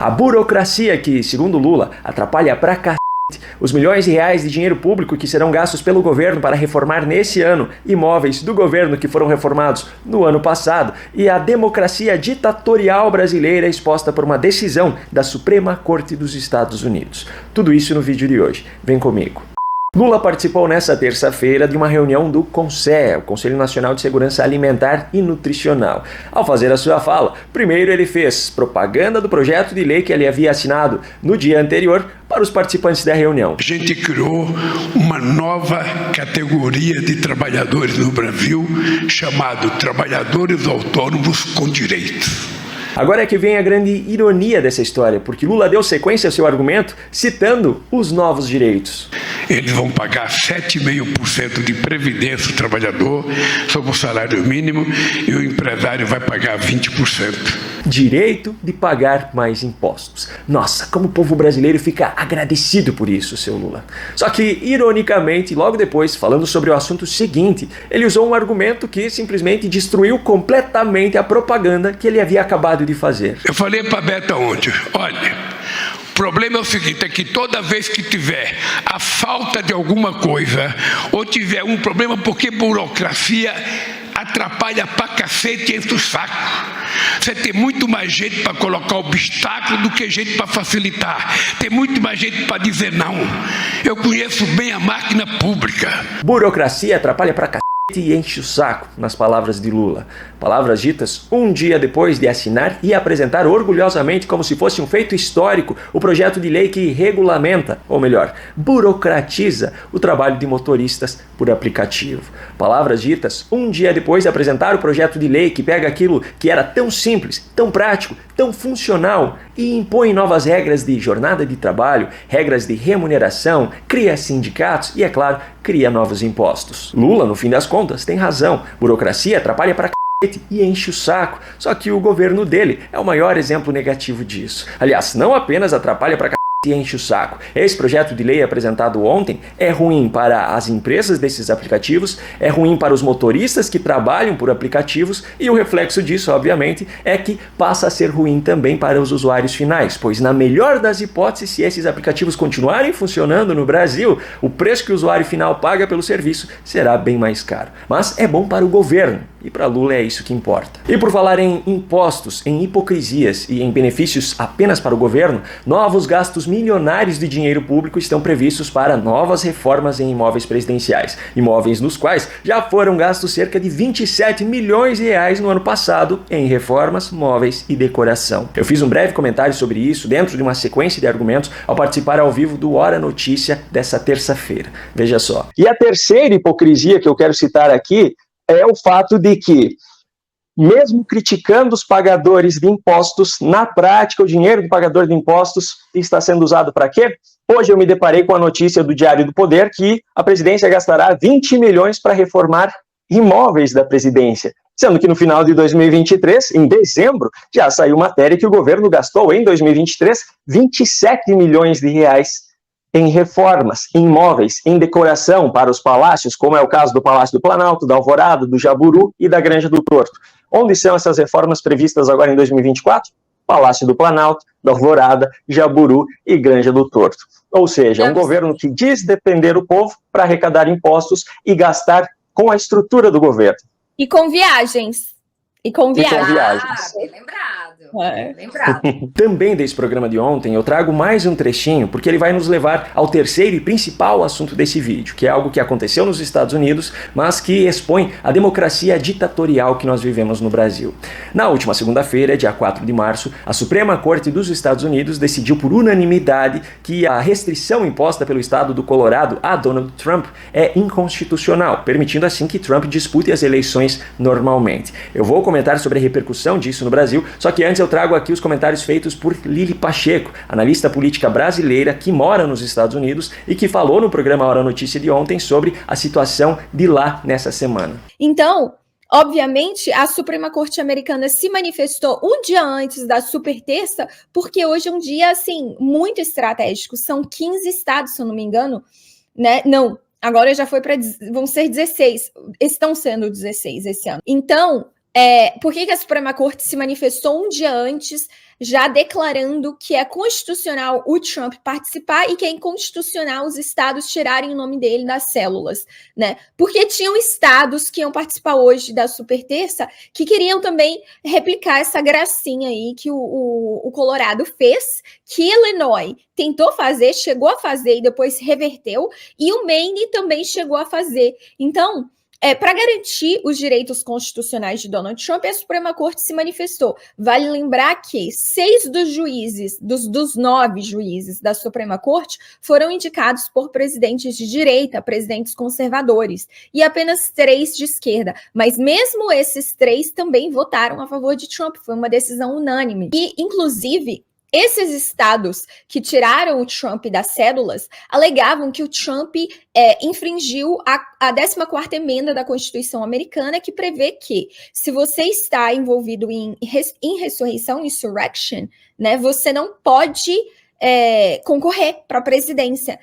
A burocracia que, segundo Lula, atrapalha pra cacete os milhões de reais de dinheiro público que serão gastos pelo governo para reformar nesse ano imóveis do governo que foram reformados no ano passado, e a democracia ditatorial brasileira exposta por uma decisão da Suprema Corte dos Estados Unidos. Tudo isso no vídeo de hoje. Vem comigo. Lula participou nesta terça-feira de uma reunião do CONSE, o Conselho Nacional de Segurança Alimentar e Nutricional. Ao fazer a sua fala, primeiro ele fez propaganda do projeto de lei que ele havia assinado no dia anterior para os participantes da reunião. A gente criou uma nova categoria de trabalhadores no Brasil, chamado trabalhadores autônomos com direitos. Agora é que vem a grande ironia dessa história, porque Lula deu sequência ao seu argumento citando os novos direitos. Eles vão pagar 7,5% de previdência do trabalhador sobre o salário mínimo e o empresário vai pagar 20%. Direito de pagar mais impostos. Nossa, como o povo brasileiro fica agradecido por isso, seu Lula. Só que, ironicamente, logo depois, falando sobre o assunto seguinte, ele usou um argumento que simplesmente destruiu completamente a propaganda que ele havia acabado de fazer. Eu falei para a Beta ontem, olha, o problema é o seguinte, é que toda vez que tiver a falta de alguma coisa, ou tiver um problema porque burocracia atrapalha pra cacete e entra o saco. Você tem muito mais gente para colocar obstáculo do que gente para facilitar. Tem muito mais gente para dizer não. Eu conheço bem a máquina pública. Burocracia atrapalha pra cacete e enche o saco, nas palavras de Lula. Palavras ditas um dia depois de assinar e apresentar orgulhosamente, como se fosse um feito histórico, o projeto de lei que regulamenta, ou melhor, burocratiza o trabalho de motoristas por aplicativo. Palavras ditas um dia depois de apresentar o projeto de lei que pega aquilo que era tão simples, tão prático, tão funcional e impõe novas regras de jornada de trabalho, regras de remuneração, cria sindicatos e, é claro, cria novos impostos. Lula, no fim das contas, tem razão. Burocracia atrapalha pra cacete e enche o saco. Só que o governo dele é o maior exemplo negativo disso. Aliás, não apenas atrapalha pra cacete e enche o saco. Esse projeto de lei apresentado ontem é ruim para as empresas desses aplicativos, é ruim para os motoristas que trabalham por aplicativos e o reflexo disso, obviamente, é que passa a ser ruim também para os usuários finais, pois na melhor das hipóteses, se esses aplicativos continuarem funcionando no Brasil, o preço que o usuário final paga pelo serviço será bem mais caro. Mas é bom para o governo. E para Lula é isso que importa. E por falar em impostos, em hipocrisias e em benefícios apenas para o governo, novos gastos milionários de dinheiro público estão previstos para novas reformas em imóveis presidenciais. Imóveis nos quais já foram gastos cerca de 27 milhões de reais no ano passado em reformas, móveis e decoração. Eu fiz um breve comentário sobre isso dentro de uma sequência de argumentos ao participar ao vivo do Hora Notícia dessa terça-feira. Veja só. E a terceira hipocrisia que eu quero citar aqui é o fato de que, mesmo criticando os pagadores de impostos, na prática o dinheiro do pagador de impostos está sendo usado para quê? Hoje eu me deparei com a notícia do Diário do Poder que a presidência gastará 20 milhões para reformar imóveis da presidência, sendo que no final de 2023, em dezembro, já saiu matéria que o governo gastou em 2023 27 milhões de reais em reformas, em imóveis, em decoração para os palácios, como é o caso do Palácio do Planalto, da Alvorada, do Jaburu e da Granja do Torto. Onde são essas reformas previstas agora em 2024? Palácio do Planalto, da Alvorada, Jaburu e Granja do Torto. Ou seja, um governo que diz depender do povo para arrecadar impostos e gastar com a estrutura do governo. E com viagens. E com viagens. Bem lembrado. É. Lembrado. Também desse programa de ontem eu trago mais um trechinho, porque ele vai nos levar ao terceiro e principal assunto desse vídeo, que é algo que aconteceu nos Estados Unidos, mas que expõe a democracia ditatorial que nós vivemos no Brasil. Na última segunda-feira, dia 4 de março, a Suprema Corte dos Estados Unidos decidiu por unanimidade que a restrição imposta pelo estado do Colorado a Donald Trump é inconstitucional, permitindo assim que Trump dispute as eleições normalmente. Eu vou comentar sobre a repercussão disso no Brasil, só que antes eu trago aqui os comentários feitos por Lili Pacheco, analista política brasileira que mora nos Estados Unidos e que falou no programa Hora Notícia de ontem sobre a situação de lá nessa semana. Então, obviamente, a Suprema Corte Americana se manifestou um dia antes da super terça, porque hoje é um dia, assim, muito estratégico. São 15 estados, se eu não me engano, né? Não, agora já foi para... vão ser 16. Estão sendo 16 esse ano. Então, Por que a Suprema Corte se manifestou um dia antes, já declarando que é constitucional o Trump participar e que é inconstitucional os estados tirarem o nome dele das células, né? Porque tinham estados que iam participar hoje da super terça que queriam também replicar essa gracinha aí que o Colorado fez, que Illinois tentou fazer, chegou a fazer e depois reverteu, e o Maine também chegou a fazer. Então, para garantir os direitos constitucionais de Donald Trump, a Suprema Corte se manifestou. Vale lembrar que 6 dos juízes, dos 9 juízes da Suprema Corte, foram indicados por presidentes de direita, presidentes conservadores, e apenas 3 de esquerda. Mas mesmo esses 3 também votaram a favor de Trump. Foi uma decisão unânime. E, inclusive, esses estados que tiraram o Trump das cédulas alegavam que o Trump infringiu a 14ª emenda da Constituição americana, que prevê que, se você está envolvido em insurreição, insurrection, né, você não pode concorrer para a presidência.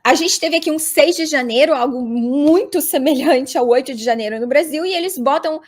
A gente teve aqui um 6 de janeiro, algo muito semelhante ao 8 de janeiro no Brasil, e eles botam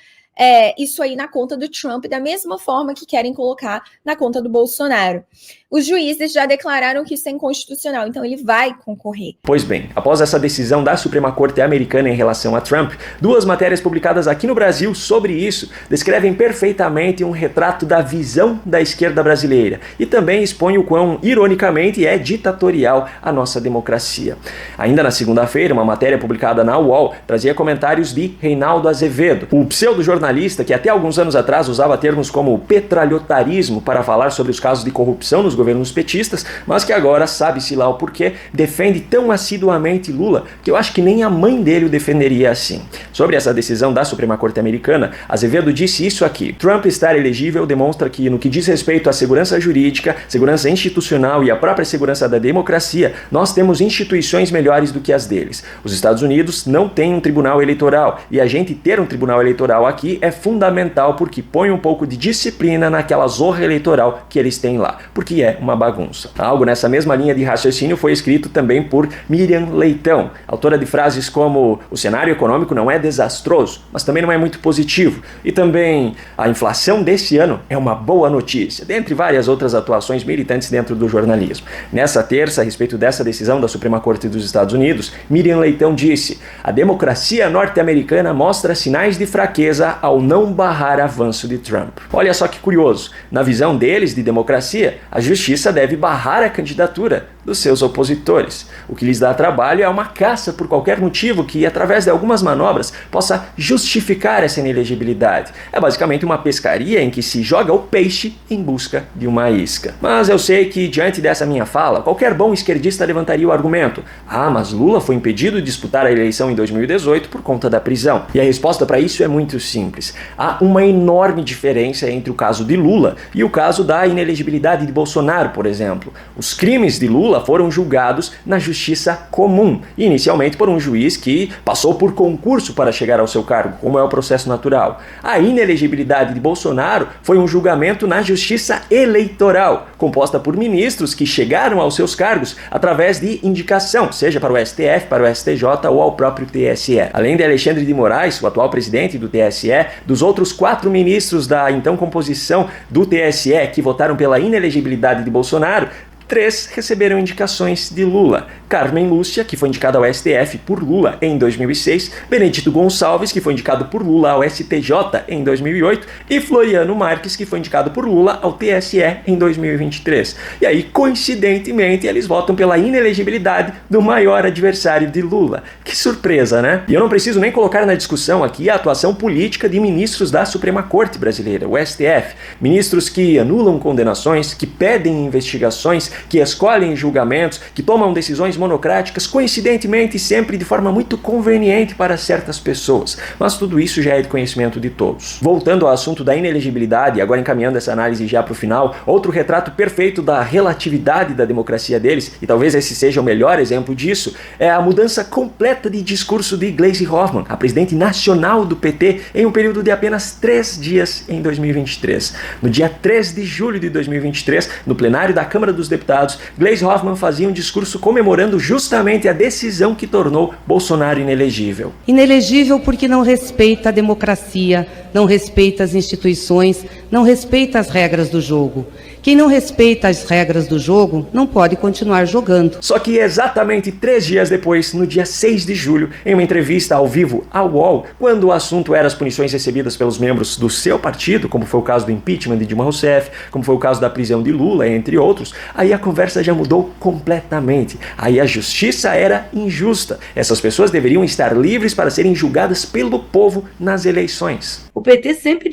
isso aí na conta do Trump, da mesma forma que querem colocar na conta do Bolsonaro. Os juízes já declararam que isso é inconstitucional, então ele vai concorrer. Pois bem, após essa decisão da Suprema Corte americana em relação a Trump, 2 matérias publicadas aqui no Brasil sobre isso descrevem perfeitamente um retrato da visão da esquerda brasileira e também expõem o quão, ironicamente, é ditatorial a nossa democracia. Ainda na segunda-feira, uma matéria publicada na UOL trazia comentários de Reinaldo Azevedo, o pseudo-jornalista que até alguns anos atrás usava termos como petralhotarismo para falar sobre os casos de corrupção nos governos petistas, mas que agora, sabe-se lá o porquê, defende tão assiduamente Lula que eu acho que nem a mãe dele o defenderia assim. Sobre essa decisão da Suprema Corte americana, Azevedo disse isso aqui: Trump estar elegível demonstra que, no que diz respeito à segurança jurídica, segurança institucional e à própria segurança da democracia, nós temos instituições melhores do que as deles. Os Estados Unidos não têm um tribunal eleitoral, e a gente ter um tribunal eleitoral aqui é fundamental porque põe um pouco de disciplina naquela zorra eleitoral que eles têm lá, porque é uma bagunça. Algo nessa mesma linha de raciocínio foi escrito também por Miriam Leitão, autora de frases como: o cenário econômico não é desastroso, mas também não é muito positivo, e também a inflação desse ano é uma boa notícia, dentre várias outras atuações militantes dentro do jornalismo. Nessa terça, a respeito dessa decisão da Suprema Corte dos Estados Unidos, Miriam Leitão disse: a democracia norte-americana mostra sinais de fraqueza ao não barrar avanço de Trump. Olha só que curioso, na visão deles de democracia, a justiça deve barrar a candidatura dos seus opositores. O que lhes dá trabalho é uma caça por qualquer motivo que, através de algumas manobras, possa justificar essa inelegibilidade. É basicamente uma pescaria em que se joga o peixe em busca de uma isca. Mas eu sei que, diante dessa minha fala, qualquer bom esquerdista levantaria o argumento: ah, mas Lula foi impedido de disputar a eleição em 2018 por conta da prisão. E a resposta para isso é muito simples. Há uma enorme diferença entre o caso de Lula e o caso da inelegibilidade de Bolsonaro, por exemplo. Os crimes de Lula foram julgados na justiça comum, inicialmente por um juiz que passou por concurso para chegar ao seu cargo, como é o processo natural. A inelegibilidade de Bolsonaro foi um julgamento na justiça eleitoral, composta por ministros que chegaram aos seus cargos através de indicação, seja para o STF, para o STJ ou ao próprio TSE. Além de Alexandre de Moraes, o atual presidente do TSE, dos outros 4 ministros da então composição do TSE que votaram pela inelegibilidade de Bolsonaro, 3 receberam indicações de Lula. Carmen Lúcia, que foi indicada ao STF por Lula em 2006, Benedito Gonçalves, que foi indicado por Lula ao STJ em 2008, e Floriano Marques, que foi indicado por Lula ao TSE em 2023. E aí, coincidentemente, eles votam pela inelegibilidade do maior adversário de Lula. Que surpresa, né? E eu não preciso nem colocar na discussão aqui a atuação política de ministros da Suprema Corte brasileira, o STF. Ministros que anulam condenações, que pedem investigações, que escolhem julgamentos, que tomam decisões monocráticas, coincidentemente sempre de forma muito conveniente para certas pessoas. Mas tudo isso já é de conhecimento de todos. Voltando ao assunto da inelegibilidade, agora encaminhando essa análise já para o final, outro retrato perfeito da relatividade da democracia deles, e talvez esse seja o melhor exemplo disso, é a mudança completa de discurso de Gleisi Hoffmann, a presidente nacional do PT, em um período de apenas 3 dias em 2023. No dia 3 de julho de 2023, no plenário da Câmara dos Deputados Deputados, Gleisi Hoffmann fazia um discurso comemorando justamente a decisão que tornou Bolsonaro inelegível. Inelegível porque não respeita a democracia, não respeita as instituições, não respeita as regras do jogo. Quem não respeita as regras do jogo não pode continuar jogando. Só que exatamente 3 dias depois, no dia 6 de julho, em uma entrevista ao vivo ao UOL, quando o assunto era as punições recebidas pelos membros do seu partido, como foi o caso do impeachment de Dilma Rousseff, como foi o caso da prisão de Lula, entre outros, aí a conversa já mudou completamente. Aí a justiça era injusta. Essas pessoas deveriam estar livres para serem julgadas pelo povo nas eleições. O PT sempre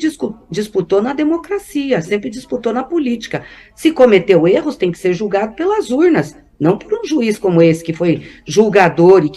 disputou na democracia, sempre disputou na política. Se cometeu erros, tem que ser julgado pelas urnas, não por um juiz como esse, que foi julgador e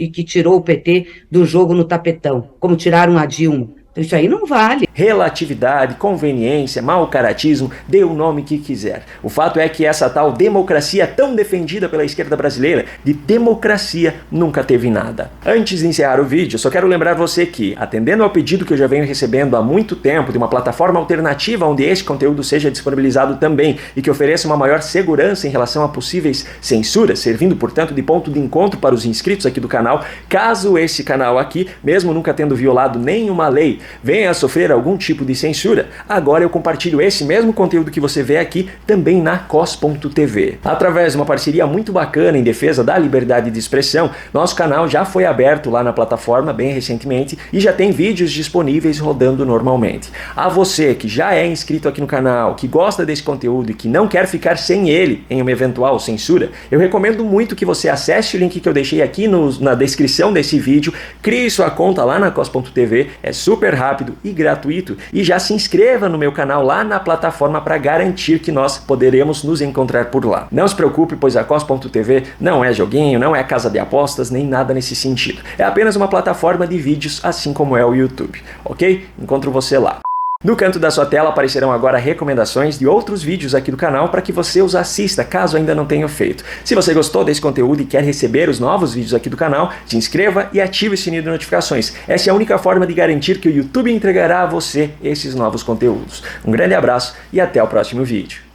que tirou o PT do jogo no tapetão, como tiraram a Dilma. Então isso aí não vale. Relatividade, conveniência, mau caratismo, dê o nome que quiser. O fato é que essa tal democracia tão defendida pela esquerda brasileira, de democracia nunca teve nada. Antes de encerrar o vídeo, só quero lembrar você que, atendendo ao pedido que eu já venho recebendo há muito tempo de uma plataforma alternativa onde este conteúdo seja disponibilizado também e que ofereça uma maior segurança em relação a possíveis censuras, servindo, portanto, de ponto de encontro para os inscritos aqui do canal, caso esse canal aqui, mesmo nunca tendo violado nenhuma lei, venha a sofrer algum tipo de censura, agora eu compartilho esse mesmo conteúdo que você vê aqui também na cos.tv. Através de uma parceria muito bacana em defesa da liberdade de expressão, nosso canal já foi aberto lá na plataforma bem recentemente e já tem vídeos disponíveis rodando normalmente. A você que já é inscrito aqui no canal, que gosta desse conteúdo e que não quer ficar sem ele em uma eventual censura, eu recomendo muito que você acesse o link que eu deixei aqui na descrição desse vídeo, crie sua conta lá na cos.tv, é super rápido e gratuito, e já se inscreva no meu canal lá na plataforma para garantir que nós poderemos nos encontrar por lá. Não se preocupe, pois a cos.tv não é joguinho, não é casa de apostas, nem nada nesse sentido. É apenas uma plataforma de vídeos, assim como é o YouTube, ok? Encontro você lá. No canto da sua tela aparecerão agora recomendações de outros vídeos aqui do canal para que você os assista, caso ainda não tenha feito. Se você gostou desse conteúdo e quer receber os novos vídeos aqui do canal, se inscreva e ative o sininho de notificações. Essa é a única forma de garantir que o YouTube entregará a você esses novos conteúdos. Um grande abraço e até o próximo vídeo.